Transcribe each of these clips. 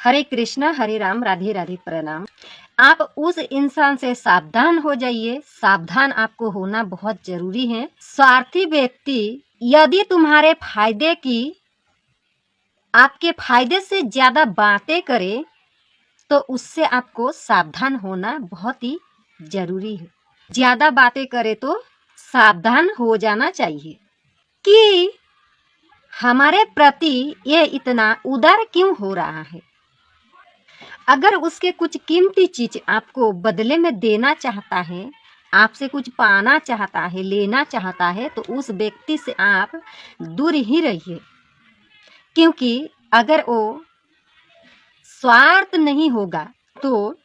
हरे कृष्णा, हरे राम, राधे राधे, प्रणाम। आप उस इंसान से सावधान हो जाइए। सावधान आपको होना बहुत जरूरी है। स्वार्थी व्यक्ति यदि तुम्हारे फायदे की, आपके फायदे से ज्यादा बातें करे तो उससे आपको सावधान होना बहुत ही जरूरी है। ज्यादा बातें करे तो सावधान हो जाना चाहिए कि हमारे प्रति ये इतना उदार क्यों हो रहा है। अगर उसके कुछ कीमती चीज आपको बदले में देना चाहता है, आपसे कुछ पाना चाहता है, लेना चाहता है, तो उस व्यक्ति से आप दूर ही रहिए। क्योंकि अगर वो स्वार्थ नहीं होगा तो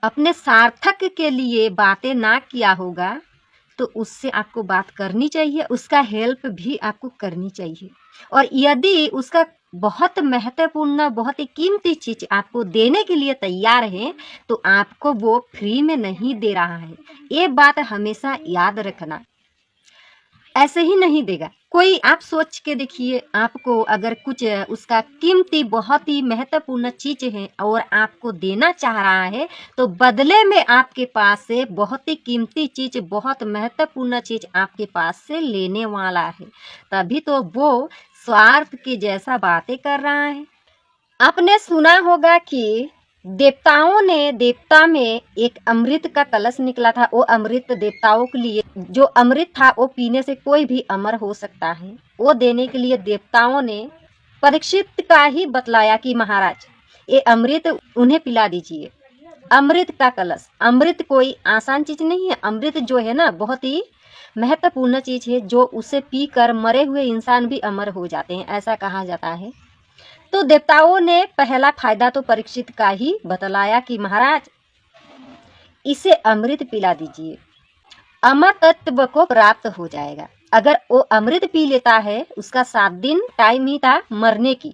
अपने सार्थक के लिए बातें ना किया होगा तो उससे आपको बात करनी चाहिए, उसका हेल्प भी आपको करनी चाहिए। और यदि उसका बहुत महत्वपूर्ण, बहुत ही कीमती चीज आपको देने के लिए तैयार है तो आपको वो फ्री में नहीं दे रहा है। ये बात हमेशा याद रखना। ऐसे ही नहीं देगा कोई। आप सोच के देखिए, आपको अगर कुछ उसका कीमती, बहुत ही महत्वपूर्ण चीज है और आपको देना चाह रहा है तो बदले में आपके पास से बहुत ही कीमती चीज, बहुत महत्वपूर्ण चीज आपके पास से लेने वाला है। तभी तो वो स्वार्थ के जैसा बातें कर रहा है। आपने सुना होगा कि देवताओं ने, देवता में एक अमृत का कलश निकला था। वो अमृत देवताओं के लिए, जो अमृत था वो पीने से कोई भी अमर हो सकता है। वो देने के लिए देवताओं ने परीक्षित का ही बतलाया कि महाराज ये अमृत उन्हें पिला दीजिए। अमृत का कलश, अमृत कोई आसान चीज नहीं है। अमृत जो है ना, बहुत ही महत्वपूर्ण चीज है, जो उसे पीकर मरे हुए इंसान भी अमर हो जाते हैं, ऐसा कहा जाता है। तो देवताओं ने पहला फायदा तो परीक्षित का ही बतलाया कि महाराज इसे अमृत पिला दीजिए, अमर तत्व को प्राप्त हो जाएगा। अगर वो अमृत पी लेता है, उसका 7 दिन टाइम ही था मरने की,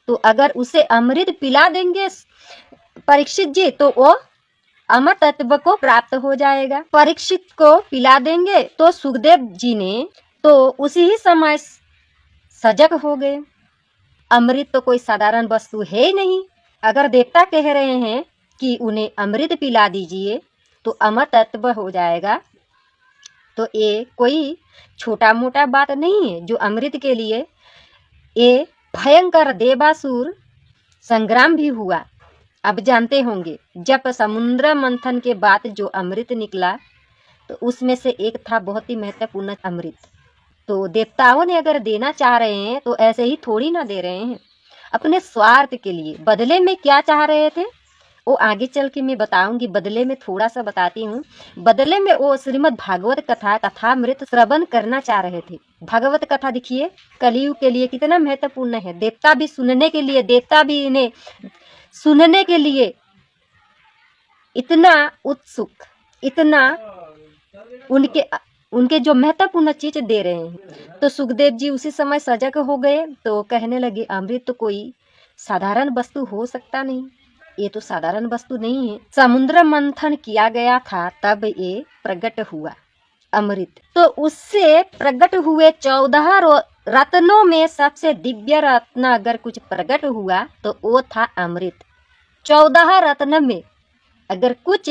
तो अगर उसे अमृत पिला देंगे परीक्षित जी तो वो अमर तत्व को प्राप्त हो जाएगा। परीक्षित को पिला देंगे तो सुखदेव जी ने तो उसी ही समय सजग हो गए। अमृत तो कोई साधारण वस्तु है ही नहीं। अगर देवता कह रहे हैं कि उन्हें अमृत पिला दीजिए तो अमर तत्व हो जाएगा, तो ये कोई छोटा मोटा बात नहीं है। जो अमृत के लिए ये भयंकर देवासुर संग्राम भी हुआ। अब जानते होंगे, जब समुद्र मंथन के बाद जो अमृत निकला तो उसमें से एक था बहुत ही महत्वपूर्ण अमृत। तो देवताओं ने अगर देना चाह रहे हैं तो ऐसे ही थोड़ी ना दे रहे हैं, अपने स्वार्थ के लिए। बदले में क्या चाह रहे थे वो आगे चल के मैं बताऊंगी। बदले में थोड़ा सा बताती हूँ। बदले में वो श्रीमद् भागवत कथा, कथामृत श्रवण करना चाह रहे थे। भागवत कथा देखिए कलयुग के लिए कितना महत्वपूर्ण है। देवता भी सुनने के लिए, देवता भी इन्हें सुनने के लिए इतना उत्सुक, इतना उनके जो महत्वपूर्ण चीज दे रहे हैं। तो सुखदेव जी उसी समय सजग हो गए, तो कहने लगे अमृत तो कोई साधारण वस्तु हो सकता नहीं, ये तो साधारण वस्तु नहीं है। समुद्र मंथन किया गया था तब ये प्रकट हुआ अमृत। तो उससे प्रकट हुए 14 रत्नों में सबसे दिव्य रत्न अगर कुछ प्रकट हुआ तो वो था अमृत। 14 रत्न में अगर कुछ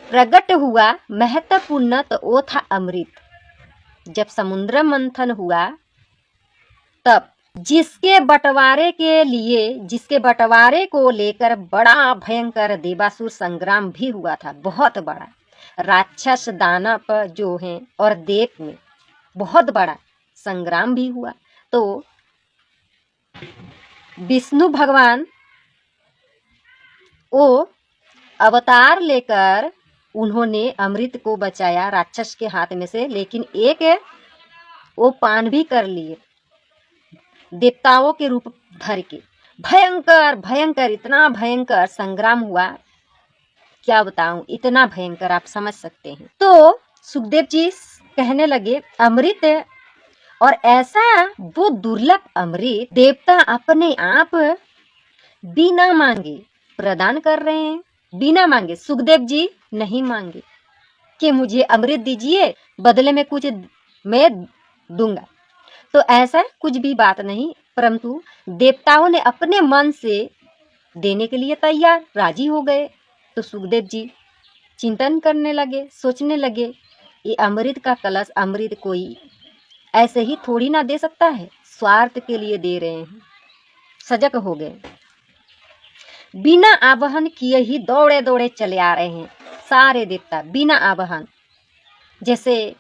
प्रकट हुआ महत्वपूर्ण तो वो था अमृत। जब समुद्र मंथन हुआ तब जिसके बंटवारे को लेकर बड़ा भयंकर देवासुर संग्राम भी हुआ था, बहुत बड़ा। राक्षस दानव जो हैं और देव में बहुत बड़ा संग्राम भी हुआ। तो विष्णु भगवान वो अवतार लेकर उन्होंने अमृत को बचाया राक्षस के हाथ में से, लेकिन एक वो पान भी कर लिए देवताओं के रूप धर के। भयंकर भयंकर, इतना भयंकर संग्राम हुआ, क्या बताऊं, इतना भयंकर, आप समझ सकते हैं। तो सुखदेव जी कहने लगे अमृत, और ऐसा वो दुर्लभ अमृत देवता अपने आप बिना मांगे प्रदान कर रहे हैं, बिना मांगे। सुखदेव जी नहीं मांगे कि मुझे अमृत दीजिए, बदले में कुछ मैं दूंगा। तो ऐसा कुछ भी बात नहीं, परंतु देवताओं ने अपने मन से देने के लिए तैयार राजी हो गए। तो सुखदेव जी चिंतन करने लगे, सोचने लगे, ये अमृत का कलश, अमृत कोई ऐसे ही थोड़ी ना दे सकता है, स्वार्थ के लिए दे रहे हैं। सजग हो गए, बिना आवाहन किए ही दौड़े दौड़े चले आ रहे हैं सारे देवता, बिना आवाहन। जैसे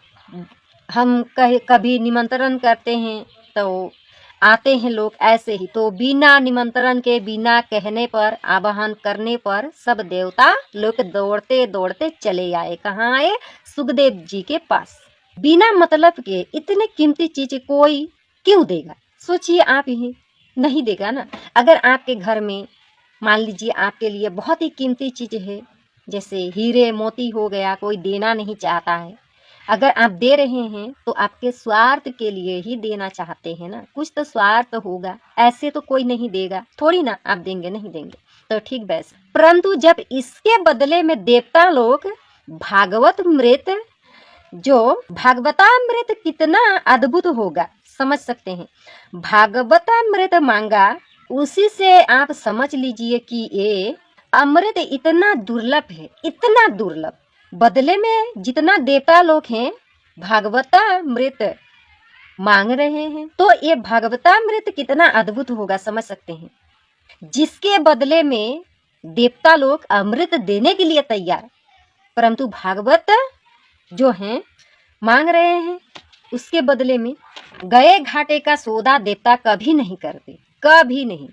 हम कभी निमंत्रण करते हैं तो आते हैं लोग, ऐसे ही तो बिना निमंत्रण के, बिना कहने पर, आवाहन करने पर सब देवता लोग दौड़ते दौड़ते चले आए। कहाँ आए? सुखदेव जी के पास। बिना मतलब के इतने कीमती चीज कोई क्यों देगा? सोचिए आप ही, नहीं देगा ना। अगर आपके घर में मान लीजिए आपके लिए बहुत ही कीमती चीज है, जैसे हीरे मोती हो गया, कोई देना नहीं चाहता है, अगर आप दे रहे हैं तो आपके स्वार्थ के लिए ही देना चाहते हैं ना, कुछ तो स्वार्थ होगा, ऐसे तो कोई नहीं देगा, थोड़ी ना आप देंगे, नहीं देंगे। तो ठीक वैसे, परंतु जब इसके बदले में देवता लोग भागवत मृत, जो भागवतामृत कितना अद्भुत होगा समझ सकते हैं, भागवतामृत मांगा, उसी से आप समझ लीजिए कि ये अमृत इतना दुर्लभ है, इतना दुर्लभ। बदले में जितना देवता लोग हैं भागवतामृत मांग रहे हैं, तो ये भागवतामृत कितना अद्भुत होगा समझ सकते हैं, जिसके बदले में देवता लोग अमृत देने के लिए तैयार, परंतु भागवत जो हैं मांग रहे हैं, उसके बदले में गए घाटे का सौदा देवता कभी नहीं करते, कभी नहीं।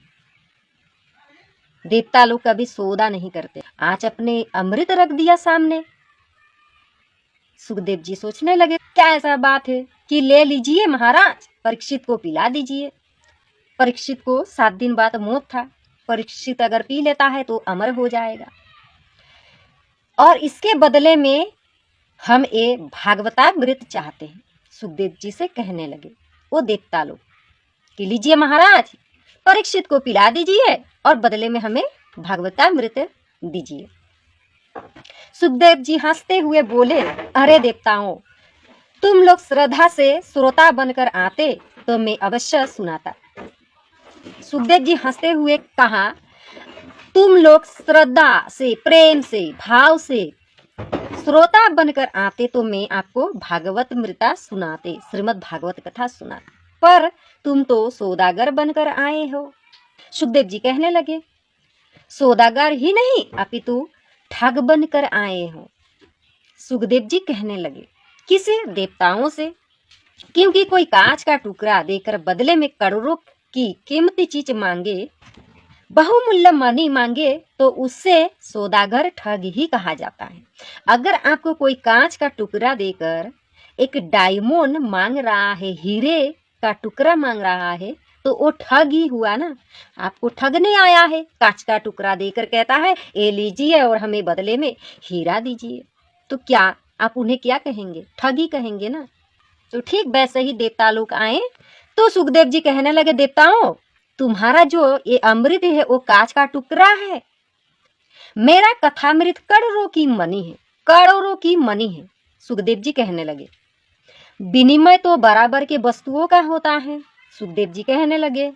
देवता लोग कभी सौदा नहीं करते। आज अपने अमृत रख दिया सामने। सुखदेव जी सोचने लगे, क्या ऐसा बात है कि ले लीजिए महाराज, परीक्षित को पिला दीजिए। परीक्षित को 7 दिन बाद मौत था, परीक्षित अगर पी लेता है तो अमर हो जाएगा, और इसके बदले में हम ये भागवतामृत चाहते हैं। सुखदेव जी से कहने लगे वो देवता लोग कि लीजिए महाराज, परीक्षित को पिला दीजिए और बदले में हमें भागवतामृत दीजिए। सुखदेव जी हंसते हुए बोले, अरे देवताओं, तुम लोग श्रद्धा से श्रोता बनकर आते तो मैं अवश्य सुनाता। सुखदेव जी हंसते हुए कहा, तुम लोग श्रद्धा से, प्रेम से, भाव से श्रोता बनकर आते तो मैं आपको भागवत मृता सुनाते, श्रीमद् भागवत कथा सुनाते, पर तुम तो सौदागर बनकर आए हो। सुखदेव जी कहने लगे, सौदागर ही नहीं अपितु ठग बनकर आए हो। सुखदेव जी कहने लगे, किसे? देवताओं से, क्योंकि कोई कांच का टुकड़ा देकर बदले में करोड़ों की कीमती चीज मांगे, बहुमूल्य मनी मांगे, तो उससे सौदागर ठग ही कहा जाता है। अगर आपको कोई कांच का टुकड़ा देकर एक डायमंड मांग रहा है, हीरे का टुकड़ा मांग रहा है, तो वो ठग ही हुआ ना। आपको ठगने आया है, कांच का टुकड़ा देकर कहता है ये लीजिए और हमें बदले में हीरा दीजिए, तो क्या आप उन्हें क्या कहेंगे? ठग ही कहेंगे ना। तो ठीक वैसे ही देवता लोग आए तो सुखदेव जी कहने लगे, देवताओं, तुम्हारा जो ये अमृत है वो कांच का टुकड़ा है, मेरा कथामृत करोड़ों की मनी है, करोड़ों की मनी है। सुखदेव जी कहने लगे, विनिमय तो बराबर के वस्तुओं का होता है। सुखदेव जी कहने लगे,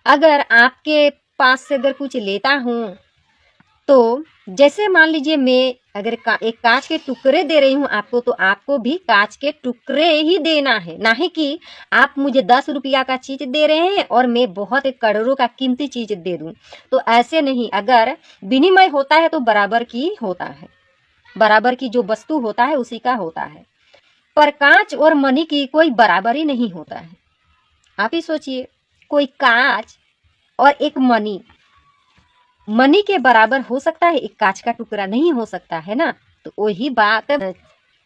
अगर आपके पास से अगर कुछ लेता हूँ तो जैसे मान लीजिए मैं अगर एक कांच के टुकड़े दे रही हूँ आपको, तो आपको भी कांच के टुकड़े ही देना है, नहीं कि आप मुझे 10 रुपया का चीज दे रहे हैं और मैं बहुत एक करोड़ों का कीमती चीज दे दूं, तो ऐसे नहीं। अगर विनिमय होता है तो बराबर की होता है, बराबर की जो वस्तु होता है उसी का होता है, पर कांच और मनी की कोई बराबरी नहीं होता है। आप ही सोचिए, कोई कांच और एक मनी के बराबर हो सकता है, एक कांच का टुकड़ा नहीं हो सकता है ना। तो वही बात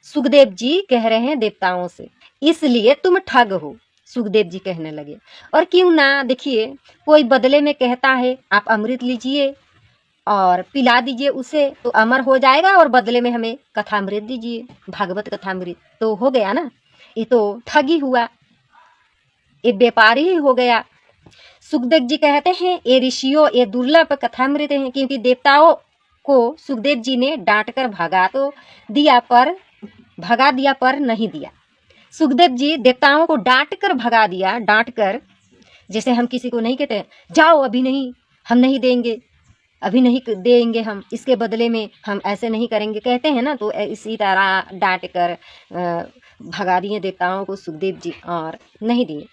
सुखदेव जी कह रहे हैं देवताओं से, इसलिए तुम ठग हो। सुखदेव जी कहने लगे, और क्यों ना, देखिए कोई बदले में कहता है आप अमृत लीजिए और पिला दीजिए उसे तो अमर हो जाएगा, और बदले में हमें कथामृत दीजिए, भागवत कथामृत, तो हो गया ना, ये तो ठगी हुआ, ये व्यापारी ही हो गया। सुखदेव जी कहते हैं, ये ऋषियों ये दुर्लभ कथामृत हैं, क्योंकि देवताओं को सुखदेव जी ने डांट कर भगा दिया पर नहीं दिया। सुखदेव जी देवताओं को डांट कर भगा दिया, डांट कर। जैसे हम किसी को नहीं कहते जाओ अभी नहीं, हम नहीं देंगे, अभी नहीं देंगे, हम इसके बदले में हम ऐसे नहीं करेंगे, कहते हैं ना। तो इसी तरह डांट कर भगा दिए देवताओं को सुखदेव जी, और नहीं दिए,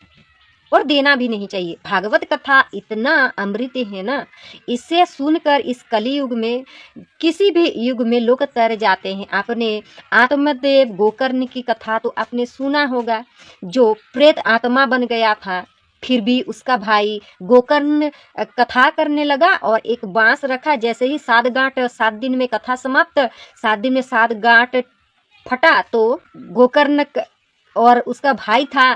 और देना भी नहीं चाहिए। भागवत कथा इतना अमृत है ना, इसे सुनकर इस कलयुग में, किसी भी युग में लोग तर जाते हैं। आपने आत्मदेव गोकर्ण की कथा तो आपने सुना होगा, जो प्रेत आत्मा बन गया था, फिर भी उसका भाई गोकर्ण कथा करने लगा और एक बांस रखा। जैसे ही 7 गांठ 7 दिन में कथा समाप्त, 7 दिन में 7 गांठ फटा, तो गोकर्ण और उसका भाई था,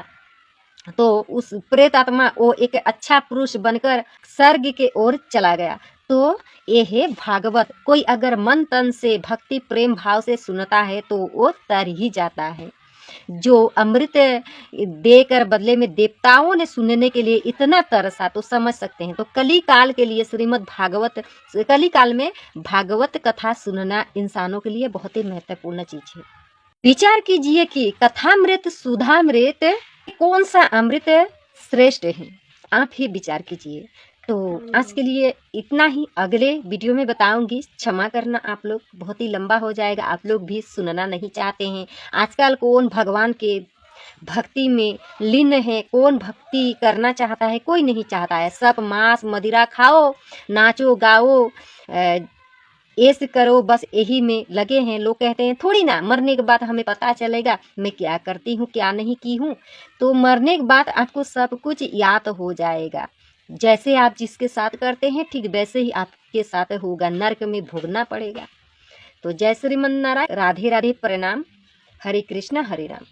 तो उस प्रेत आत्मा वो एक अच्छा पुरुष बनकर स्वर्ग के ओर चला गया। तो ये है भागवत। कोई अगर मन तन से भक्ति प्रेम भाव से सुनता है तो वो तर ही जाता है। जो अमृत देकर बदले में देवताओं ने सुनने के लिए इतना तरसा, तो समझ सकते हैं। तो कली काल के लिए श्रीमद् भागवत, कली काल में भागवत कथा सुनना इंसानों के लिए बहुत ही महत्वपूर्ण चीज है। विचार कीजिए कि कथामृत सुधामृत कौन सा अमृत श्रेष्ठ है, आप ही विचार कीजिए। तो आज के लिए इतना ही, अगले वीडियो में बताऊंगी। क्षमा करना आप लोग, बहुत ही लंबा हो जाएगा, आप लोग भी सुनना नहीं चाहते हैं। आजकल कौन भगवान के भक्ति में लीन है, कौन भक्ति करना चाहता है, कोई नहीं चाहता है। सब मांस मदिरा खाओ, नाचो गाओ, ऐसे करो, बस यही में लगे हैं। लोग कहते हैं थोड़ी ना मरने के बाद हमें पता चलेगा मैं क्या करती हूँ क्या नहीं की हूँ। तो मरने के बाद आपको सब कुछ याद हो जाएगा। जैसे आप जिसके साथ करते हैं ठीक वैसे ही आपके साथ होगा, नरक में भोगना पड़ेगा। तो जय श्रीमन नारायण, राधे राधे, प्रणाम, हरे कृष्णा हरे राम।